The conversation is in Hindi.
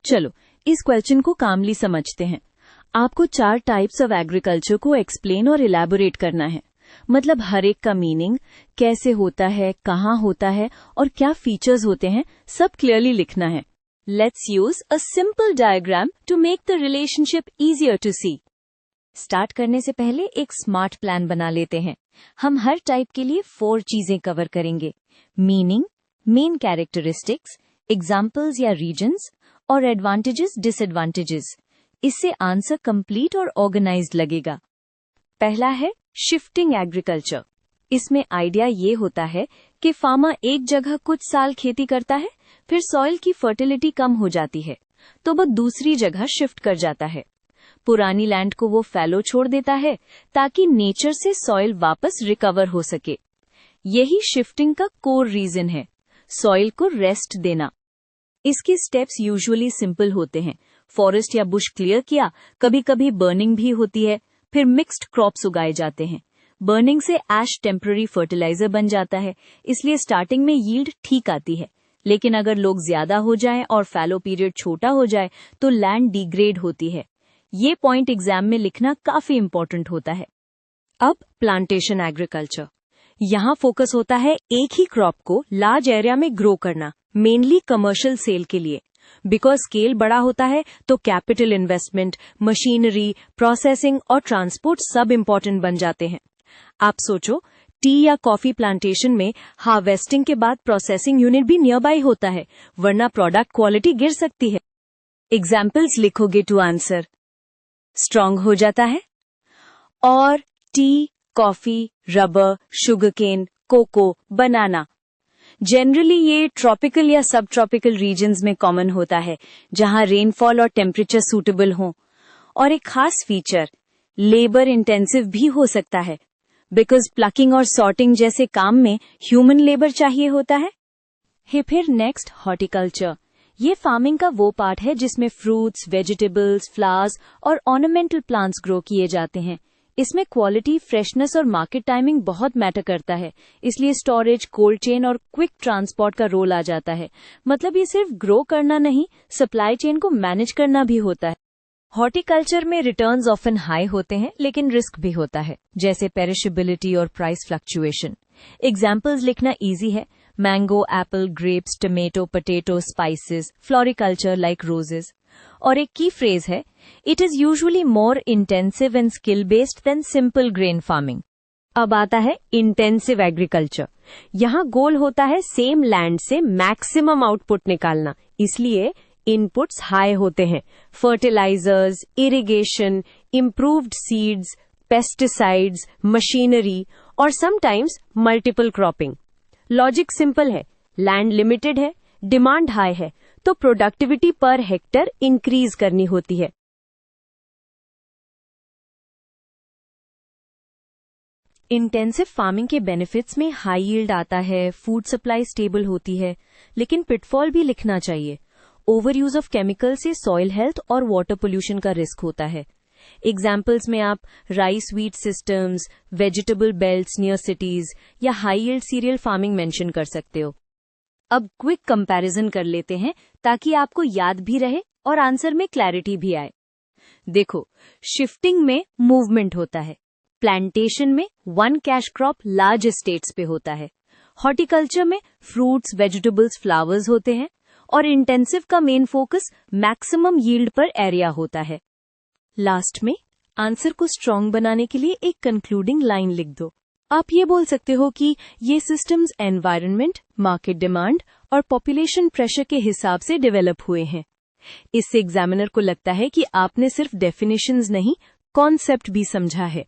चलो इस क्वेश्चन को कामली समझते हैं। आपको 4 टाइप्स ऑफ एग्रीकल्चर को एक्सप्लेन और इलैबोरेट करना है। मतलब हर एक का मीनिंग, कैसे होता है, कहाँ होता है और क्या फीचर्स होते हैं, सब क्लियरली लिखना है। Let's use a simple diagram to make the relationship easier to see. Start करने से पहले एक स्मार्ट प्लान बना लेते हैं। हम हर टाइप के लिए 4 चीजें कवर करेंगे: मीनिंग, मेन कैरेक्टरिस्टिक्स, एग्जाम्पल्स या रीजन्स और एडवांटेजेस डिसएडवांटेजेस। इससे आंसर कंप्लीट और ऑर्गेनाइज्ड लगेगा। पहला है शिफ्टिंग एग्रीकल्चर। इसमें आइडिया ये होता है कि फार्मर एक जगह कुछ साल खेती करता है, फिर सॉइल की फर्टिलिटी कम हो जाती है तो वो दूसरी जगह शिफ्ट कर जाता है। पुरानी लैंड को वो फैलो छोड़ देता है ताकि नेचर से सॉइल वापस रिकवर हो सके। यही शिफ्टिंग का कोर रीजन है, सॉइल को रेस्ट देना। इसके स्टेप्स यूजुअली सिंपल होते हैं। फॉरेस्ट या बुश क्लियर किया, कभी कभी बर्निंग भी होती है, फिर मिक्स्ड क्रॉप्स उगाए जाते हैं। बर्निंग से ऐश टेम्पररी फर्टिलाइजर बन जाता है, इसलिए स्टार्टिंग में यील्ड ठीक आती है। लेकिन अगर लोग ज्यादा हो जाएं और फैलो पीरियड छोटा हो जाए तो लैंड डिग्रेड होती है। ये पॉइंट एग्जाम में लिखना काफी इंपॉर्टेंट होता है। अब प्लांटेशन एग्रीकल्चर। यहाँ फोकस होता है एक ही क्रॉप को लार्ज एरिया में ग्रो करना, मेनली कमर्शियल सेल के लिए। बिकॉज स्केल बड़ा होता है तो कैपिटल इन्वेस्टमेंट, मशीनरी, प्रोसेसिंग और ट्रांसपोर्ट सब इम्पोर्टेंट बन जाते हैं। आप सोचो, टी या कॉफी प्लांटेशन में हार्वेस्टिंग के बाद प्रोसेसिंग यूनिट भी नियर बाय होता है, वरना प्रोडक्ट क्वालिटी गिर सकती है। एग्जाम्पल्स लिखोगे टू आंसर। स्ट्रांग हो जाता है। और tea, coffee, rubber, sugarcane, cocoa, banana. Generally ये ट्रॉपिकल या सब ट्रॉपिकल रीजन्स में कॉमन होता है, जहां रेनफॉल और टेम्परेचर सूटेबल हो। और एक खास फीचर, लेबर इंटेंसिव भी हो सकता है, बिकॉज प्लकिंग और सॉर्टिंग जैसे काम में ह्यूमन लेबर चाहिए होता है। फिर नेक्स्ट हॉर्टिकल्चर। ये फार्मिंग का वो पार्ट है जिसमें फ्रूट्स, वेजिटेबल्स, फ्लावर्स और ऑर्नामेंटल प्लांट्स ग्रो किए जाते हैं। इसमें क्वालिटी, फ्रेशनेस और मार्केट टाइमिंग बहुत मैटर करता है, इसलिए स्टोरेज, कोल्ड चेन और क्विक ट्रांसपोर्ट का रोल आ जाता है। मतलब ये सिर्फ ग्रो करना नहीं, सप्लाई चेन को मैनेज करना भी होता है। हॉर्टिकल्चर में रिटर्न्स ऑफन हाई होते हैं, लेकिन रिस्क भी होता है, जैसे पेरिशेबिलिटी और प्राइस फ्लक्चुएशन। एग्जाम्पल्स लिखना इजी है: mango, apple, grapes, tomato, potato, spices, floriculture like roses. और एक की फ्रेज है, it is usually more intensive and skill based than simple grain farming. अब आता है इंटेंसिव एग्रीकल्चर। यहाँ गोल होता है सेम लैंड से मैक्सिमम आउटपुट निकालना, इसलिए इनपुट्स हाई होते हैं: fertilizers, irrigation, improved seeds, pesticides, machinery और sometimes multiple cropping. Logic simple है, लैंड लिमिटेड है, डिमांड हाई है, तो प्रोडक्टिविटी पर हेक्टर इंक्रीज करनी होती है। इंटेंसिव फार्मिंग के बेनिफिट्स में हाई यील्ड आता है, फूड सप्लाई स्टेबल होती है, लेकिन पिटफॉल भी लिखना चाहिए। ओवर यूज ऑफ केमिकल से सॉइल हेल्थ और वाटर पोल्यूशन का रिस्क होता है। एग्जाम्पल्स में आप rice wheat systems, vegetable belts near cities या high yield cereal farming mention कर सकते हो। अब क्विक कंपैरिजन कर लेते हैं ताकि आपको याद भी रहे और आंसर में क्लैरिटी भी आए। देखो, शिफ्टिंग में मूवमेंट होता है, प्लांटेशन में one cash crop large estates पे होता है, हॉर्टिकल्चर में फ्रूट्स, वेजिटेबल्स, फ्लावर्स होते हैं, और इंटेंसिव का मेन फोकस मैक्सिमम यील्ड पर एरिया होता है। लास्ट में आंसर को स्ट्रॉन्ग बनाने के लिए एक कंक्लूडिंग लाइन लिख दो। आप ये बोल सकते हो कि ये सिस्टम्स एनवायरनमेंट, मार्केट डिमांड और पॉपुलेशन प्रेशर के हिसाब से डेवलप हुए हैं। इससे एग्जामिनर को लगता है कि आपने सिर्फ डेफिनेशंस नहीं, कॉन्सेप्ट भी समझा है।